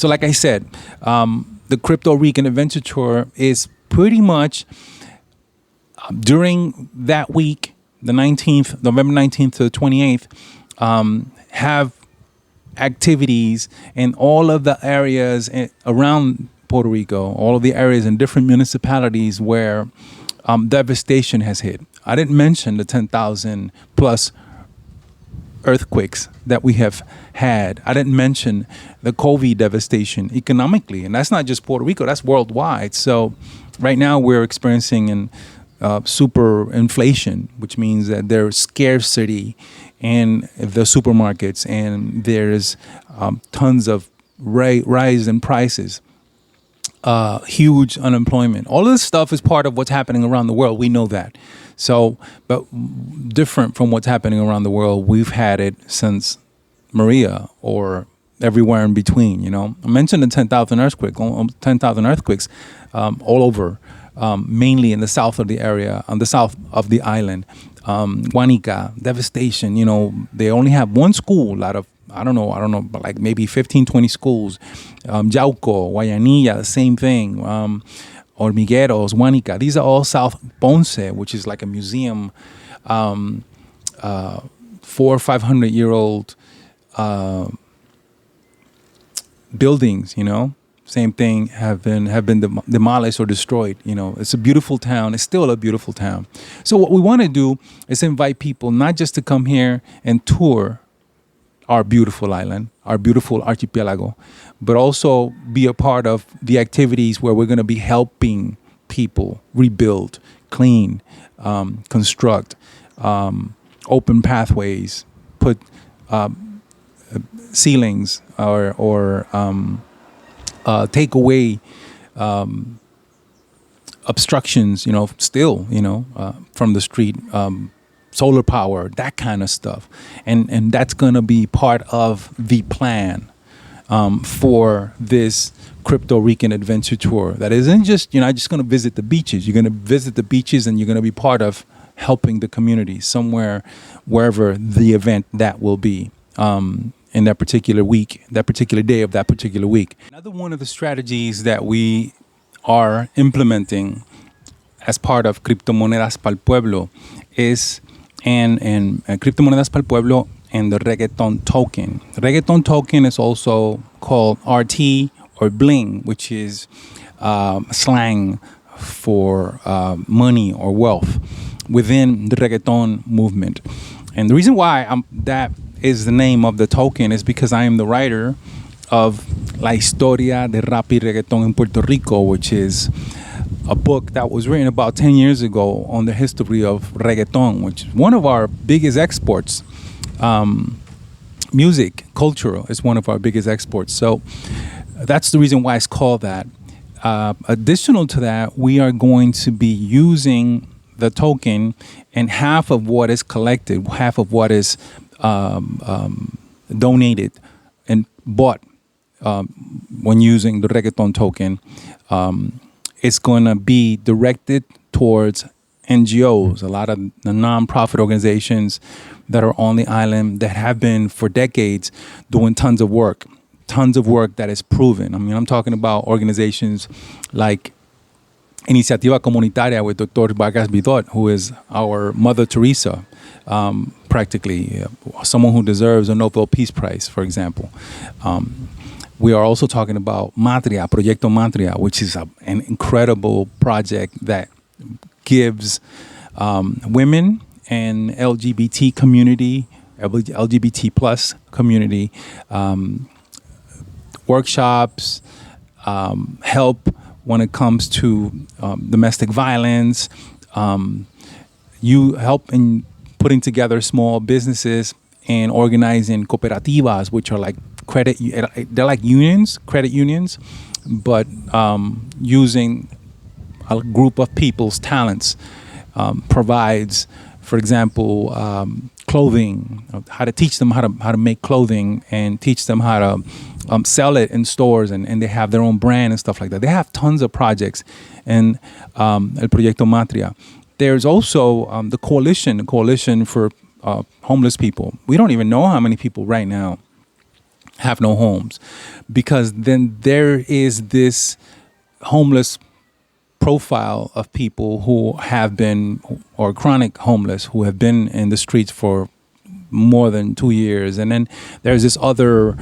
So like I said, the Crypto Rican Adventure Tour is pretty much during that week, the 19th, November 19th to the 28th, have activities in all of the areas around Puerto Rico, all of the areas in different municipalities where devastation has hit. I didn't mention the 10,000 plus earthquakes that we have had. I didn't mention the COVID devastation economically, and that's not just Puerto Rico, that's worldwide. So right now we're experiencing super inflation, which means that there's scarcity in the supermarkets, and there's tons of rise in prices, huge unemployment. All of this stuff is part of what's happening around the world. We know that. So, but different from what's happening around the world, we've had it since Maria or everywhere in between. I mentioned the 10,000 earthquakes all over. Mainly in the south of the area, on the south of the island. Guanica, devastation. They only have one school out of, I don't know, but like maybe 15, 20 schools. Yauco, Guayanilla, the same thing. Hormigueros, Guanica. These are all South Ponce, which is like a museum, 400 or 500-year-old buildings, Same thing have been demolished or destroyed. It's a beautiful town. It's still a beautiful town. So what we want to do is invite people not just to come here and tour our beautiful island, our beautiful archipelago, but also be a part of the activities where we're going to be helping people rebuild, clean, construct, open pathways, put ceilings or take away obstructions, from the street, solar power, that kind of stuff. And that's going to be part of the plan for this Crypto Rican Adventure Tour. That isn't just, you're not just going to visit the beaches. You're going to visit the beaches and you're going to be part of helping the community somewhere, wherever the event that will be. In that particular week, that particular day of that particular week. Another one of the strategies that we are implementing as part of Criptomonedas Pa'l Pueblo is Criptomonedas Pa'l Pueblo and the reggaeton token. Reggaeton token is also called RT or bling, which is slang for money or wealth within the reggaeton movement. And the reason why that is the name of the token is because I am the writer of La Historia de Rap y Reggaeton en Puerto Rico, which is a book that was written about 10 years ago on the history of reggaeton, which is one of our biggest exports. Music, culture is one of our biggest exports. So that's the reason why it's called that. Additional to that, we are going to be using the token, and half of what is collected, half of what is donated and bought when using the reggaeton token, it's going to be directed towards NGOs, a lot of the nonprofit organizations that are on the island that have been for decades doing tons of work that is proven. I mean, I'm talking about organizations like Iniciativa Comunitaria with Dr. Vargas Vidot, who is our Mother Teresa, practically, someone who deserves a Nobel Peace Prize, for example. We are also talking about Matria, Proyecto Matria, which is an incredible project that gives women and LGBT community, LGBT plus community, workshops, help when it comes to domestic violence. You help in putting together small businesses and organizing cooperativas, which are like they're like unions, credit unions, but using a group of people's talents provides, for example, clothing, how to teach them how to make clothing and teach them how to sell it in stores, and they have their own brand and stuff like that. They have tons of projects in El Proyecto Matria. There's also the coalition for homeless people. We don't even know how many people right now have no homes, because then there is this homeless profile of people who have been, or chronic homeless, who have been in the streets for more than 2 years, and then there's this other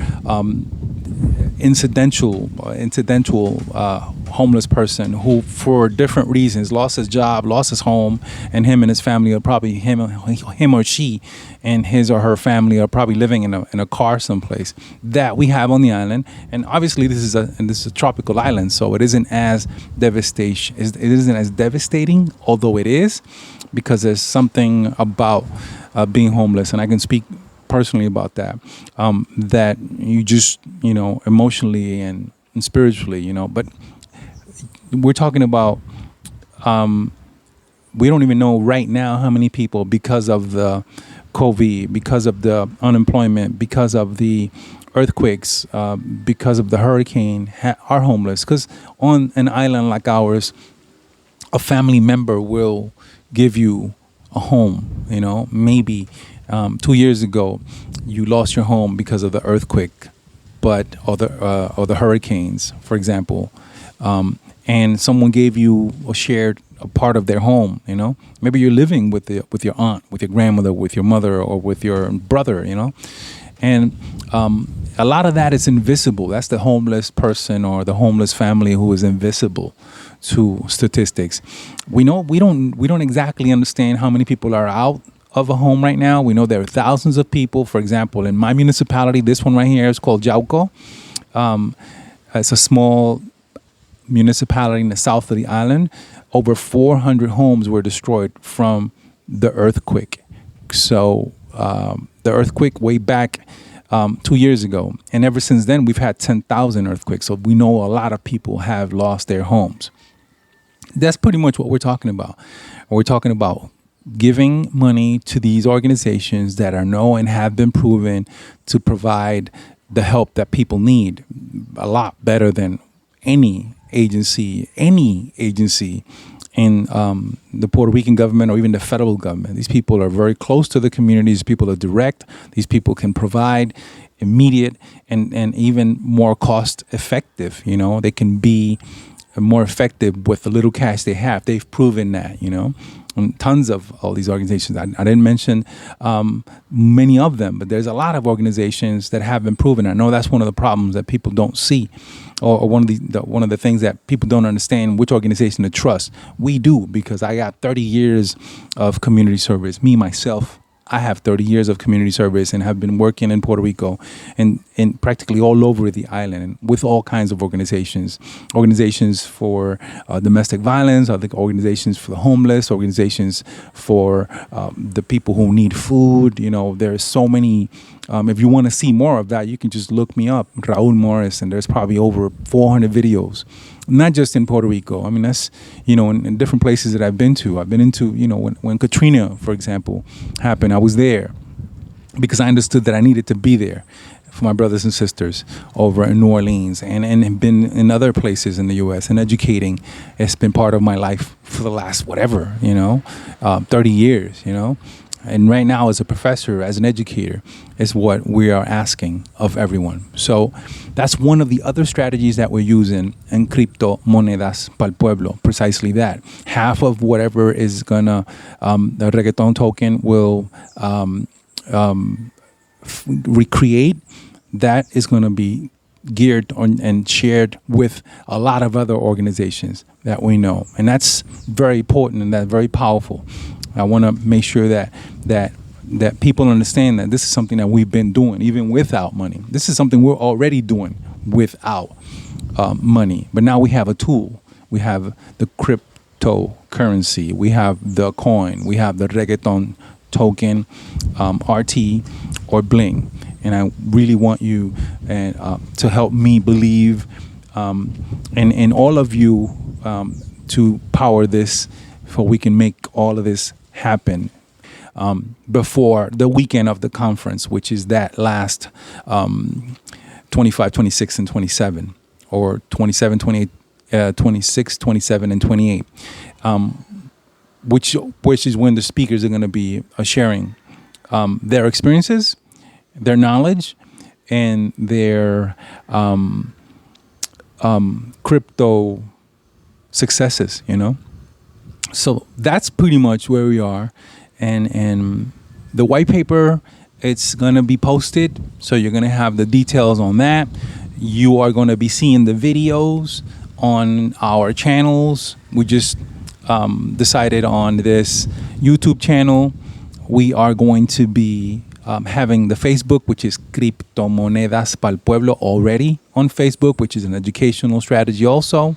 incidental homeless person who, for different reasons, lost his job, lost his home, and him and his family are probably him or she and his or her family are probably living in a car someplace, that we have on the island. And obviously this is a tropical island, so it isn't as devastating, although it is, because there's something about being homeless, and I can speak personally about that, that you just, emotionally and spiritually, but we're talking about, we don't even know right now how many people, because of the COVID, because of the unemployment, because of the earthquakes, because of the hurricane, are homeless. Because on an island like ours, a family member will give you a home. Maybe 2 years ago you lost your home because of the earthquake, or the hurricanes, for example, and someone gave you or shared a part of their home. Maybe you're living with your aunt, with your grandmother, with your mother, or with your brother. And a lot of that is invisible. That's the homeless person or the homeless family who is invisible to statistics. We don't exactly understand how many people are out of a home right now. We know there are thousands of people. For example, in my municipality, this one right here is called Jauco. It's a small municipality in the south of the island. Over 400 homes were destroyed from the earthquake. So the earthquake way back 2 years ago. And ever since then, we've had 10,000 earthquakes. So we know a lot of people have lost their homes. That's pretty much what we're talking about. We're talking about giving money to these organizations that are known and have been proven to provide the help that people need a lot better than any agency in the Puerto Rican government or even the federal government. These people are very close to the communities. People are direct. These people can provide immediate and even more cost effective. They can be more effective with the little cash they have. They've proven that, and tons of all these organizations. I didn't mention many of them, but there's a lot of organizations that have been proven. I know that's one of the problems that people don't see, or one of the things that people don't understand, which organization to trust. We do, because I got 30 years of community service. Me, myself, I have 30 years of community service and have been working in Puerto Rico and practically all over the island with all kinds of organizations for domestic violence, organizations for the homeless, organizations for the people who need food. There's so many. If you want to see more of that, you can just look me up, Raul Morris, and there's probably over 400 videos. Not just in Puerto Rico. I mean, that's, in different places that I've been to. I've been into, when Katrina, for example, happened, I was there because I understood that I needed to be there for my brothers and sisters over in New Orleans and been in other places in the U.S. and educating. It's been part of my life for the last, 30 years, And right now, as a professor, as an educator, is what we are asking of everyone. So that's one of the other strategies that we're using in Criptomonedas Pa'l Pueblo, precisely that. Half of whatever is gonna, the reggaeton token will recreate, that is gonna be geared on and shared with a lot of other organizations that we know. And that's very important and that's very powerful. I want to make sure that people understand that this is something that we've been doing even without money. This is something we're already doing without money. But now we have a tool. We have the cryptocurrency. We have the coin. We have the reggaeton token, RT or Bling. And I really want you to help me believe in all of you to power this, so we can make all of this happen before the weekend of the conference, which is that last 25, 26, and 27, or 27, 28, 26, 27, and 28, which is when the speakers are going to be sharing their experiences, their knowledge, and their crypto successes, you know. So that's pretty much where we are, and the white paper, it's gonna be posted, so you're gonna have the details on that. You are gonna be seeing the videos on our channels. We just decided on this YouTube channel. We are going to be having the Facebook, which is Criptomonedas Pal Pueblo, already on Facebook, which is an educational strategy also.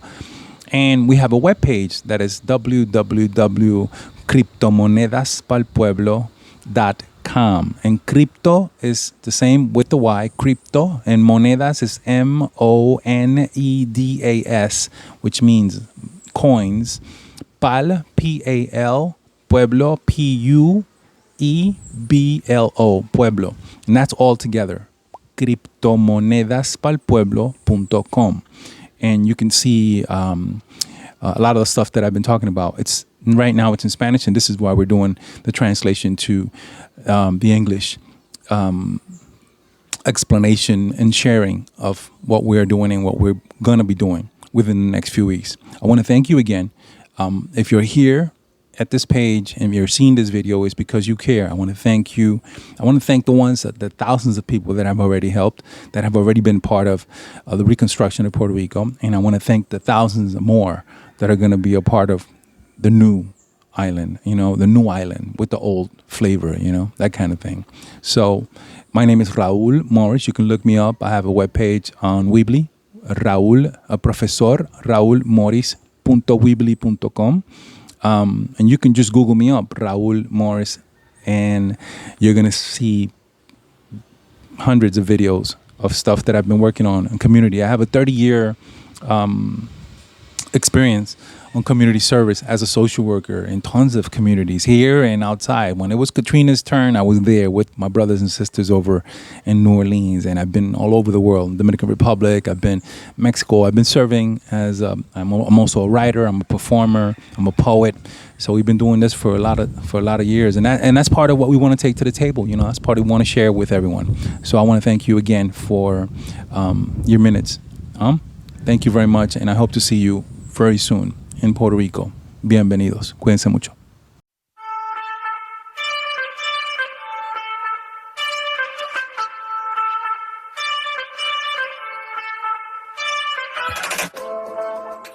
And we have a webpage that is www.criptomonedaspalpueblo.com. And crypto is the same with the Y, crypto, and monedas is MONEDAS, which means coins. Pal, P-A-L, Pueblo, P-U-E-B-L-O, Pueblo. And that's all together. Criptomonedaspalpueblo.com. And you can see a lot of the stuff that I've been talking about. It's right now it's in Spanish, and this is why we're doing the translation to the English explanation and sharing of what we're doing and what we're going to be doing within the next few weeks. I want to thank you again. If you're here at this page and you're seeing this video, is because you care. I want to thank you. I want to thank the thousands of people that I've already helped, that have already been part of the reconstruction of Puerto Rico. And I want to thank the thousands more that are going to be a part of the new island, you know, the new island with the old flavor, you know, that kind of thing. So my name is Raul Morris. You can look me up. I have a webpage on Weebly, Professor Raul Morris.weebly.com. And you can just Google me up, Raul Morris, and you're going to see hundreds of videos of stuff that I've been working on in community. I have a 30-year experience on community service as a social worker in tons of communities here and outside. When it was Katrina's turn, I was there with my brothers and sisters over in New Orleans, and I've been all over the world, Dominican Republic, I've been Mexico. I've been serving as I'm also a writer, I'm a performer, I'm a poet. So we've been doing this for a lot of years, and that's part of what we want to take to the table. You know, that's part we want to share with everyone. So I want to thank you again for your minutes. Thank you very much, and I hope to see you very soon in Puerto Rico. Bienvenidos. Cuídense mucho.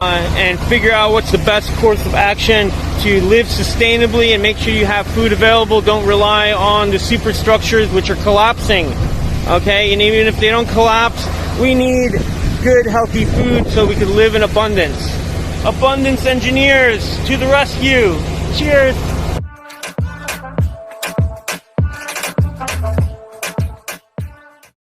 And figure out what's the best course of action to live sustainably and make sure you have food available. Don't rely on the superstructures which are collapsing. Okay, and even if they don't collapse, we need good, healthy food so we can live in abundance. Abundance engineers to the rescue. Cheers.